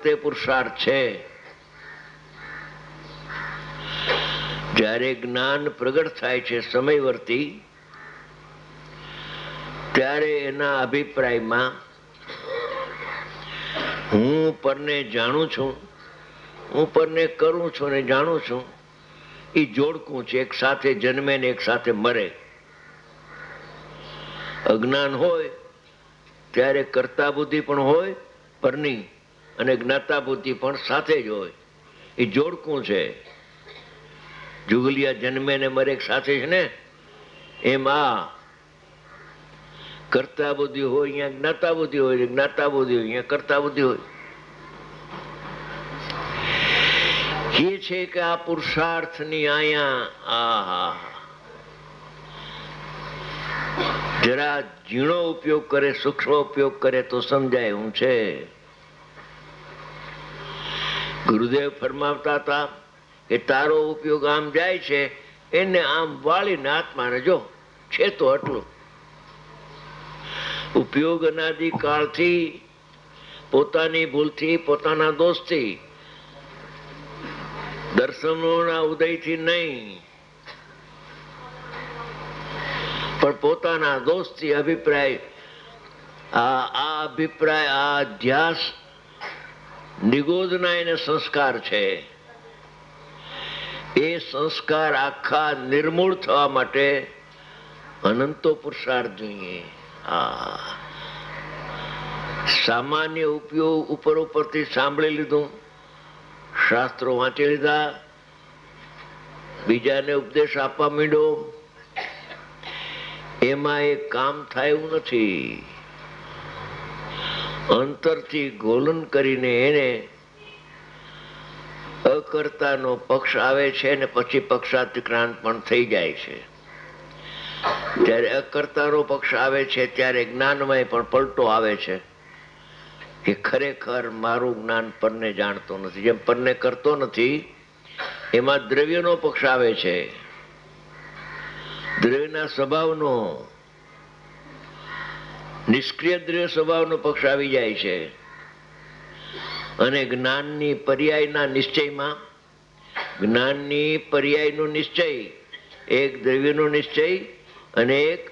તે પુરુષાર્થ છે. જ્યારે જ્ઞાન પ્રગટ થાય છે સમયવર્તી, ત્યારે એના અભિપ્રાયમાં હું પરને જાણું છું, હું પરને કરું છું અને જાણું છું, એ જોડકું છે. એક સાથે જન્મે ને એક સાથે મરે. અજ્ઞાન હોય ત્યારે કર્તા બુદ્ધિ પણ હોય પરની, અને જ્ઞાતા બુદ્ધિ પણ સાથે જ હોય. એ જોડકું છે. જુગલિયા જન્મે ને મરે એક સાથે છે ને, એમ આ કર્તા બુદ્ધિ હોય અહીંયા જ્ઞાતા બુદ્ધિ હોય, જ્ઞાતા બુદ્ધિ હોય અહીંયા કર્તા બુદ્ધિ હોય. એ છે કે આ પુરુષાર્થની અહીંયા જરા ઝીણો ઉપયોગ કરે, સૂક્ષ્મ ઉપયોગ કરે તો સમજાય હું છે. ગુરુદેવ ફરમાવતા હતા કે તારો ઉપયોગ આમ જાય છે, એને આમ વાળીને આત્માને જો છે તો આટલું. ઉપયોગ અનાદિ કાળથી, પોતાની ભૂલથી, પોતાના દોષથી, દર્શનોના ઉદયથી નહીં, પણ પોતાના દોષથી અભિપ્રાય, આ અભિપ્રાય, આ અધ્યાસ નિગોદના એને સંસ્કાર છે. એ સંસ્કાર આખા નિર્મૂળ થવા માટે અનંતો પુરુષાર્થ જોઈએ. સામાન્ય ઉપયોગ ઉપરથી સાંભળી લીધું, શાસ્ત્રો વાંચી લીધા, બીજાને ઉપદેશ આપવા માંડ્યો, એમાં એ કામ થાય એવું નથી. અંતરથી ગોલન કરીને એને અકર્તાનો પક્ષ આવે છે ને પછી પક્ષાતિક્રાંત પણ થઈ જાય છે. જ્યારે અકર્તાનો પક્ષ આવે છે ત્યારે જ્ઞાનમાં પણ પલટો આવે છે કે ખરેખર મારું જ્ઞાન પરને જાણતો નથી. જેમ પરને કરતો નથી એમાં દ્રવ્યનો પક્ષ આવે છે, દ્રવ્યના સ્વભાવનો, નિષ્ક્રિય દ્રવ્ય સ્વભાવનો પક્ષ આવી જાય છે. અને જ્ઞાનની પર્યાયના નિશ્ચયમાં, જ્ઞાનની પર્યાયનો નિશ્ચય, એક દ્રવ્યનો નિશ્ચય અને એક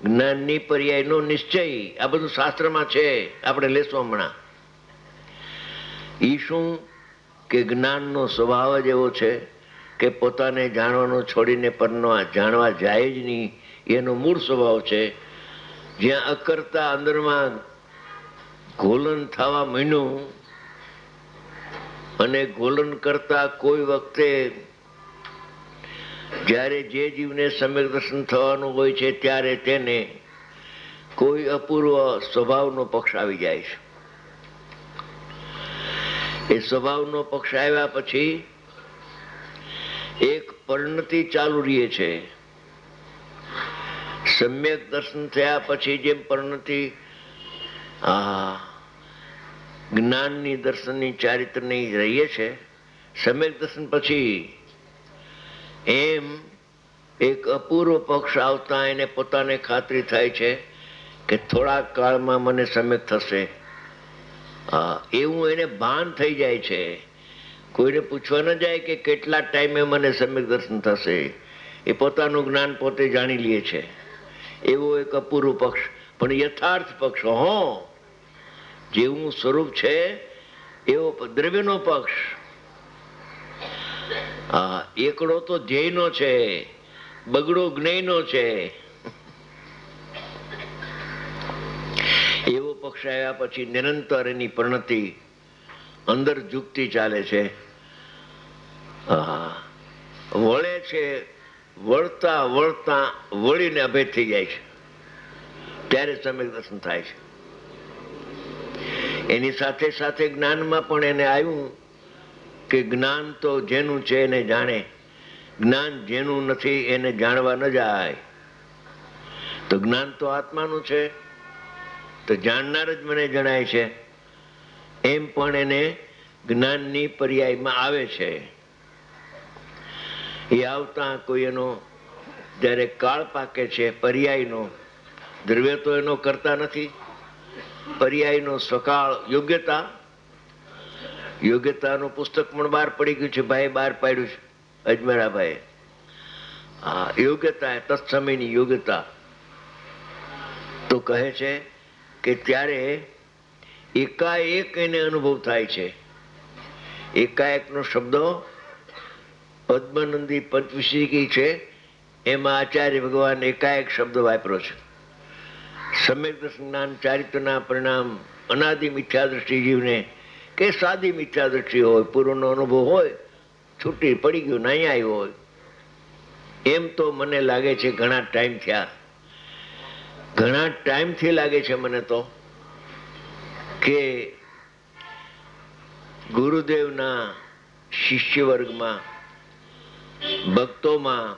જ્ઞાનની પર્યાયનો નિશ્ચય, આ બધું શાસ્ત્રમાં છે, આપણે લેશું હમણાં. ઈ શું કે જ્ઞાનનો સ્વભાવ જ એવો છે કે પોતાને જાણવાનું છોડીને પરનો જાણવા જાય જ નહીં, એનો મૂળ સ્વભાવ છે. જ્યાં અકર્તા અંદરમાં ગોલન થવા માંડ્યું, અને ગોલન કરતા કોઈ વખતે જ્યારે જે જીવને સમ્યક દર્શન થવાનું હોય છે ત્યારે તેને કોઈ અપૂર્વ સ્વભાવનો પક્ષ આવી જાય છે. એ સ્વભાવનો પક્ષ આવ્યા પછી એક પરિણતિ ચાલુ રહે છે. સમ્યક દર્શન થયા પછી જેમ પરિણતિ જ્ઞાનની દર્શનની ચારિત્રની રહીએ છે, સમ્યક દર્શન પછી એમ એક અપૂર્વ પક્ષ આવતા એને પોતાને ખાતરી થાય છે કે થોડા કાળમાં મને સમ્યક થશે. એવું એને ભાન થઈ જાય છે. કોઈને પૂછવા ન જાય કે કેટલા ટાઈમે મને સમ્યક દર્શન થશે. એ પોતાનું જ્ઞાન પોતે જાણી લે છે. એવો એક અપૂર્વ પક્ષ, પણ યથાર્થ પક્ષ, જેવું સ્વરૂપ છે એવો દ્રવ્યનો પક્ષ. એકડો તો ધ્યેયનો છે, બગડો જ્ઞેયનો છે. એવો પક્ષ આવ્યા પછી નિરંતર એની પરિણતિ અંદર ઝૂકતી ચાલે છે, વળે છે, વળતા વળતા વળીને અભેદ થઈ જાય છે, ત્યારે સમ્યક દર્શન થાય છે. એની સાથે સાથે જ્ઞાનમાં પણ એને આવ્યું કે જ્ઞાન તો જેનું છે એને જાણે, જ્ઞાન જેનું નથી એને જાણવા ન જાય. તો જ્ઞાન તો આત્માનું છે, તો જાણનાર જ મને જણાય છે, એમ પણ એને જ્ઞાનની પર્યાયમાં આવે છે. એ આવતા કોઈ એનો જ્યારે કાળ પાકે છે પર્યાયનો, દ્રવ્ય તો એનો કરતા નથી, પર્યાયનો સકાળ યોગ્યતા યોગ્યતાનું પુસ્તક પણ બહાર પડી ગયું છે, ભાઈ બહાર પાડ્યું છે, અજમેરાભાઈ. હા, યોગ્યતા, તત્સમયની યોગ્યતા. તો કહે છે કે ત્યારે એકાએક એને અનુભવ થાય છે. એકાએકનો શબ્દ પદ્મનંદી પંચવિશિકી છે, એમાં આચાર્ય ભગવાન એકાએક શબ્દ વાપર્યો છે. સમ્યક દર્શન જ્ઞાન ચારિત્રના પરિણામ અનાદિ મિથ્યા દ્રષ્ટિ જીવને કે સાદી મિથ્યા દ્રષ્ટિ હોય, પૂર્વનો અનુભવ હોય, છૂટી પડી ગયું, નહીં આવ્યો હોય, એમ તો મને લાગે છે ઘણા ટાઈમ થયા, ઘણા ટાઈમથી લાગે છે મને તો કે ગુરુદેવના શિષ્ય વર્ગમાં, ભક્તોમાં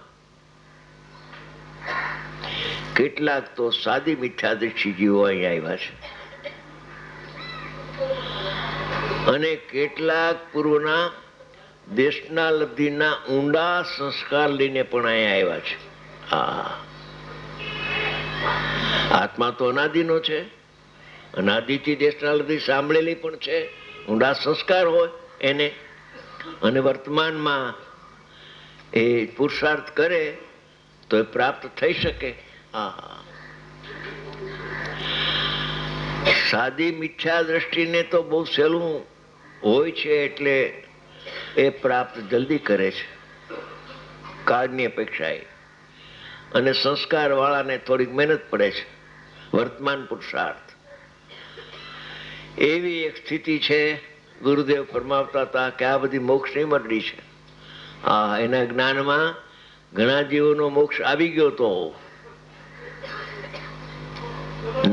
કેટલાક તો સાદી મિથ્યા દ્રષ્ટિ જીવો અહીં આવ્યા છે, અને કેટલાક પૂર્વના દેશના લબ્ધિના ઊંડા સંસ્કાર લઈને પણ અહીંયા આવ્યા છે. હા, આત્મા તો અનાદિનો છે, અનાદિથી દેશના લબ્ધિ સાંભળેલી પણ છે, ઊંડા સંસ્કાર હોય એને, અને વર્તમાનમાં એ પુરુષાર્થ કરે તો એ પ્રાપ્ત થઈ શકે. સાદી મિથ્યા દ્રષ્ટિને તો બહુ સહેલું હોય છે, એટલે એ પ્રાપ્ત જલ્દી કરે છે કાળની અપેક્ષાએ, અને સંસ્કાર વાળાને થોડીક મહેનત પડે છે, વર્તમાન પુરુષાર્થ. એવી એક સ્થિતિ છે, ગુરુદેવ ફરમાવતા હતા કે આ બધી મોક્ષની મંડળી છે. હા, એના જ્ઞાનમાં ઘણા જીવોનો મોક્ષ આવી ગયો તો,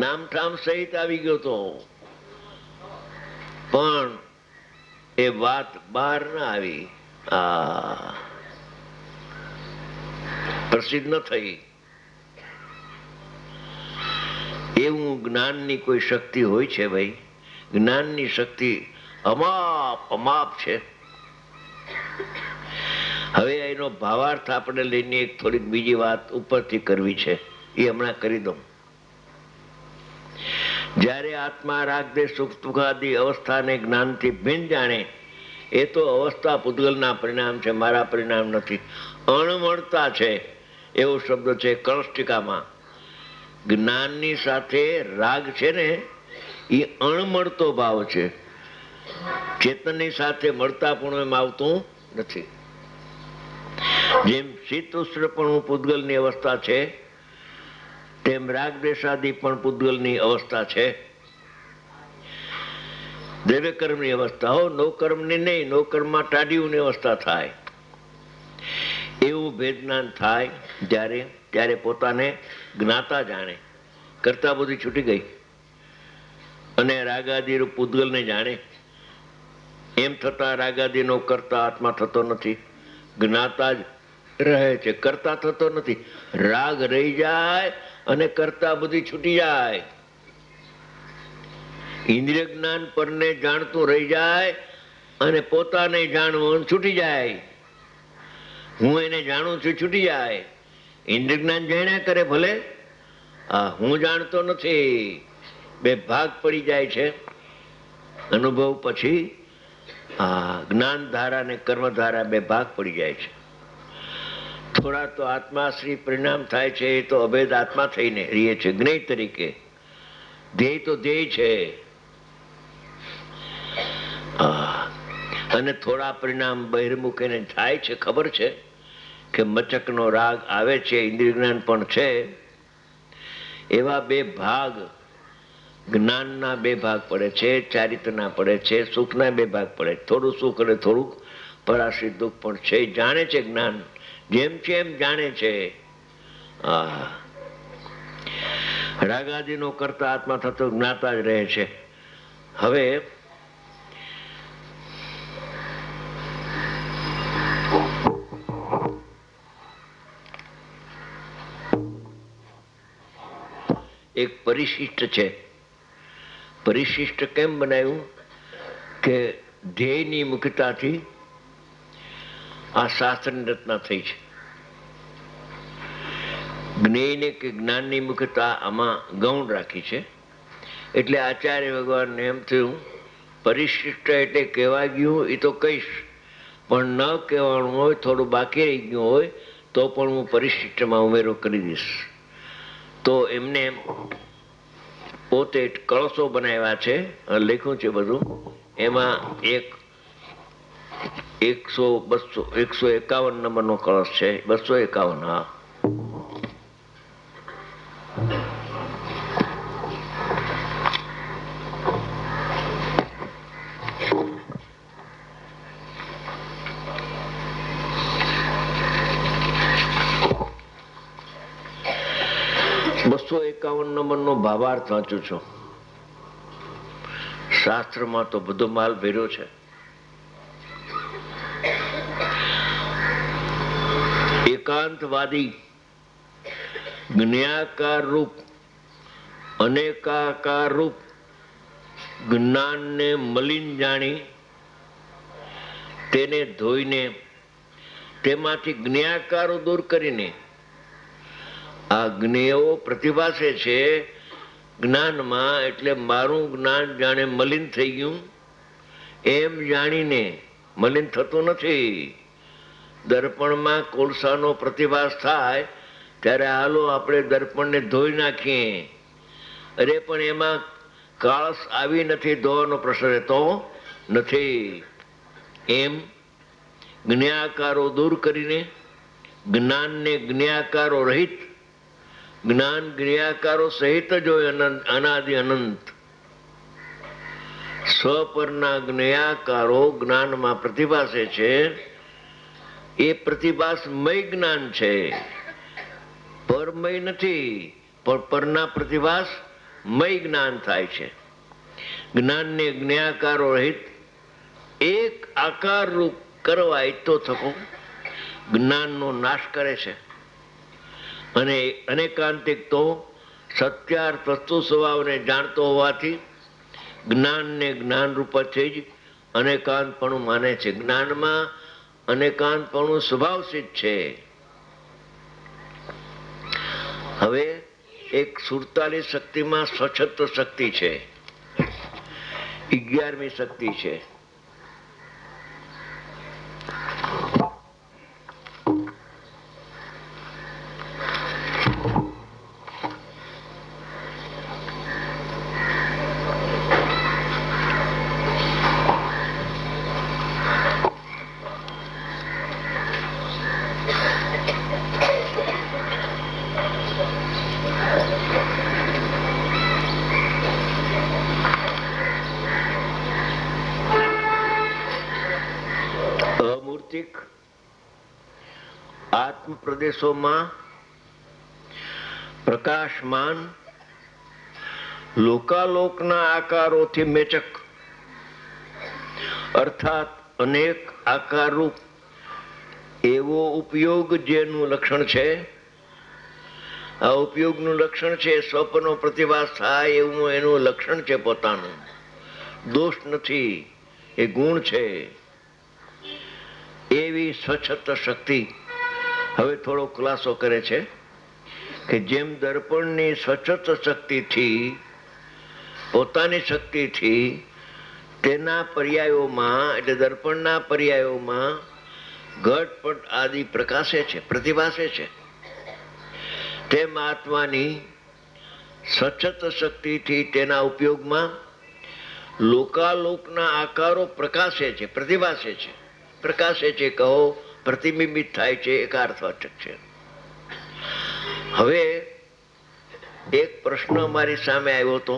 નામઠામ સહિત આવી ગયો તો, પણ એ વાત બહાર ના આવી, પ્રસિદ્ધ ન થઈ. એવું જ્ઞાનની કોઈ શક્તિ હોય છે ભાઈ, જ્ઞાનની શક્તિ અમાપ અમાપ છે. હવે એનો ભાવાર્થ આપણે લઈને એક થોડીક બીજી વાત ઉપરથી કરવી છે, એ હમણાં કરી દઉં. જ્યારે આત્મા રાગદેશ સુખ દુઃખાદી અવસ્થાને જ્ઞાનથી ભિન્ન જાણે, એ તો અવસ્થા પૂતગલના પરિણામ છે, મારા પરિણામ નથી, અણમળતા છે, એવો શબ્દ છે કળષ્ટિકામાં. જ્ઞાનની સાથે રાગ છે ને, એ અણમળતો ભાવ છે, ચેતનની સાથે મળતા પણ એમ આવતું નથી. જેમ શીત ઉષ્ણ પણ પૂતગલની અવસ્થા છે, તેમ રાગ દેશાદી પણ પૂતગલની અવસ્થા છે. દ્રવ્ય કર્મની અવસ્થા હો, નો કર્મની નહીં, નો કર્મમાં ટાઢીઓની અવસ્થા થાય. એવું ભેદજ્ઞાન થાય ત્યારે પોતાને જ્ઞાતા જાણે, કરતા બધી છૂટી ગઈ, અને રાગાદી પૂતગલને જાણે. એમ થતા રાગાદીનો કરતા આત્મા થતો નથી, જ્ઞાતા જ રહે છે, કરતા થતો નથી. રાગ રહી જાય અને કરતા બધી છૂટી જાય. ઇન્દ્રિય જ્ઞાન પરને જાણતું રહી જાય અને પોતાને જાણવું છૂટી જાય. હું એને જાણું છું છૂટી જાય. ઇન્દ્રિય જ્ઞાન જાણ્યા કરે ભલે, હું જાણતો નથી, બે ભાગ પડી જાય છે. અનુભવ પછી જ્ઞાન ધારા અને કર્મધારા બે ભાગ પડી જાય છે. થોડા તો આત્માશ્રી પરિણામ થાય છે, એ તો અભેદ આત્મા થઈને રહીએ છે જ્ઞેય તરીકે. ધ્યેય તો ધ્યેય છે, અને થોડા પરિણામ બહિર્મુખ એને થાય છે. ખબર છે કે મચકનો રાગ આવે છે, ઇન્દ્રિય જ્ઞાન પણ છે. એવા બે ભાગ, જ્ઞાનના બે ભાગ પડે છે, ચારિત્રના પડે છે, સુખના બે ભાગ પડે. થોડું સુખ અને થોડુંક પરાશ્રિત દુઃખ પણ છે. જાણે છે જ્ઞાન, જેમ છે એમ જાણે છે. રાગાદીનો કરતા આત્મા થતો જ્ઞાતા જ રહે છે. હવે એક પરિશિષ્ટ છે. પરિશિષ્ટ કેમ બનાવ્યું કે ધ્યેયની મુખ્યતાથી આ શાસ્ત્રની રચના થઈ છે. જ્ઞેયને કે જ્ઞાનની મુખ્યતા આમાં ગૌણ રાખી છે. એટલે આચાર્ય ભગવાનને એમ થયું પરિશિષ્ટ એટલે કહેવા ગયું એ તો કહીશ, પણ ન કહેવાનું હોય, થોડું બાકી રહી ગયું હોય તો પણ હું પરિશિષ્ટમાં ઉમેરો કરી દઈશ. તો એમને પોતે કળશો બનાવ્યા છે, લખ્યું છે બધું. એમાં 151 નંબરનો કળશ છે. 251. હા, નંબરનો ભાવાર્થ વાંચું છું. શાસ્ત્રમાં તો બધો માલ ભર્યો છે. એકાંતવાદી જ્ઞાકાર રૂપ અનેકાકાર રૂપ જ્ઞાનને મલિન જાણી તેને ધોઈને તેમાંથી જ્ઞાકારો દૂર કરીને આ જ્ઞેયો પ્રતિભાસે છે જ્ઞાનમાં, એટલે મારું જ્ઞાન જાણે મલિન થઈ ગયું એમ જાણીને, મલિન થતું નથી. દર્પણમાં કોલસાનો પ્રતિભાસ થાય ત્યારે હાલો આપણે દર્પણને ધોઈ નાખીએ. અરે પણ એમાં કાળસ આવી નથી, ધોવાનો પ્રશ્ન રહેતો નથી. એમ જ્ઞાકારો દૂર કરીને જ્ઞાનને જ્ઞાકારો રહિત, જ્ઞાન જ્ઞાકારો સહિત જ હોય, અનાદિ અનંત. સ્વપરના જ્ઞાકારો જ્ઞાનમાં પ્રતિભાસે છે. એ પ્રતિભાસમય જ્ઞાન છે, પરમય નથી. પણ પરના પ્રતિભાસમય જ્ઞાન થાય છે. જ્ઞાનને જ્ઞાકારો રહિત એક આકાર રૂપ કરવા ઈચ્છતો થકો જ્ઞાનનો નાશ કરે છે. અને અનેકાંતિક તો સત્યાર્થ વસ્તુ સ્વભાવને જાણતો હોવાથી જ્ઞાનને જ્ઞાન રૂપ જ અનેકાંતપણું માને છે. જ્ઞાનમાં અનેકાંતપણું સ્વભાવસિદ્ધ છે. હવે એક 47 શક્તિમાં સ્વચ્છત્વ શક્તિ છે, 11મી શક્તિ છે. આત્મ પ્રદેશોમાં પ્રકાશમાન લોકાલોકના આકારોથી મેચક, અર્થાત અનેક આકાર રૂપ એવો ઉપયોગ જેનું લક્ષણ છે. આ ઉપયોગનું લક્ષણ છે સ્વપ્નનો પ્રતિભાસ થાય એવું એનું લક્ષણ છે પોતાનું. દોષ નથી, એ ગુણ છે. એવી સ્વચ્છત્વ શક્તિ હવે થોડો ખુલાસો કરે છે કે જેમ દર્પણની સ્વચ્છત્વ શક્તિથી, પોતાની શક્તિથી તેના પર્યાયોમાં, એટલે દર્પણના પર્યાયોમાં ઘટપટ આદિ પ્રકાશે છે, પ્રતિભાસે છે, તેમ આત્માની સ્વચ્છત્વ શક્તિથી તેના ઉપયોગમાં લોકાલોકના આકારો પ્રકાશે છે, પ્રતિભાસે છે. પ્રકાશે છે કહો, પ્રતિબિંબિત થાય છે, એકાર્થવાચક છે. હવે એક પ્રશ્ન મારી સામે આવ્યો હતો,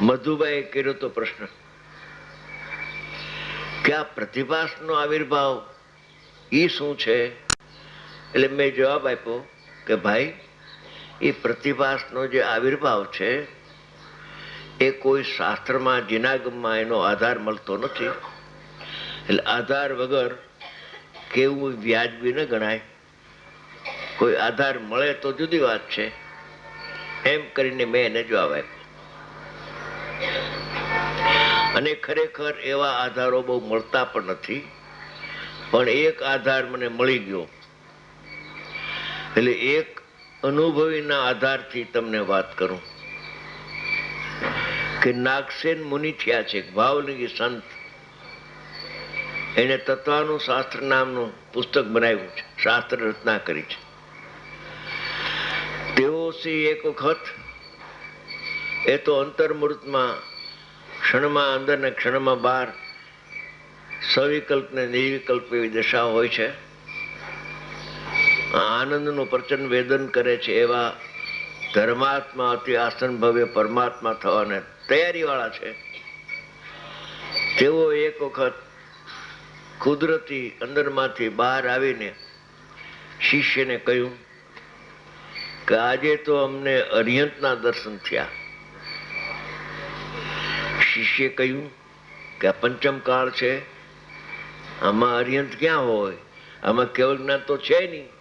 મધુભાઈએ કર્યો તો પ્રશ્ન કે આ પ્રતિભાસનો આવિર્ભાવ એ શું છે? એટલે મેં જવાબ આપ્યો કે ભાઈ, એ પ્રતિભાસનો જે આવિર્ભાવ છે એ કોઈ શાસ્ત્રમાં, જીનાગમમાં એનો આધાર મળતો નથી. એટલે આધાર વગર કેવું વ્યાજબી ન ગણાય. કોઈ આધાર મળે તો જુદી વાત છે. એમ કરીને મેં એને જવાબ આપ્યો. અને ખરેખર એવા આધારો બહુ મળતા પણ નથી, પણ એક આધાર મને મળી ગયો. એટલે એક અનુભવીના આધારથી તમને વાત કરું કે નાગસેન મુનિ થયા છે, ભાવલિંગી સંત. એને તત્વાનું શાસ્ત્ર નામનું પુસ્તક બનાવ્યું છે, શાસ્ત્ર રચના કરી છે. તેઓ એક વખત એ તો અંતર્મૂર્તમાં ક્ષણમાં અંદર ને ક્ષણમાં બહાર સવિકલ્પ ને નિર્વિકલ્પ એવી દશા હોય છે. આનંદનું પ્રચંડ વેદન કરે છે એવા ધર્માત્મા અતિ આસન ભવ્ય પરમાત્મા થવાને તૈયારી વાળા છે. તેઓ એક વખત કુદરતી અંદરમાંથી બહાર આવીને શિષ્યને કહ્યું કે આજે તો અમને અરિહંતના દર્શન થયા. શિષ્યે કહ્યું કે આ પંચમ કાળ છે, આમાં અરિહંત ક્યાં હોય, આમાં કેવળ જ્ઞાન તો છે નહીં.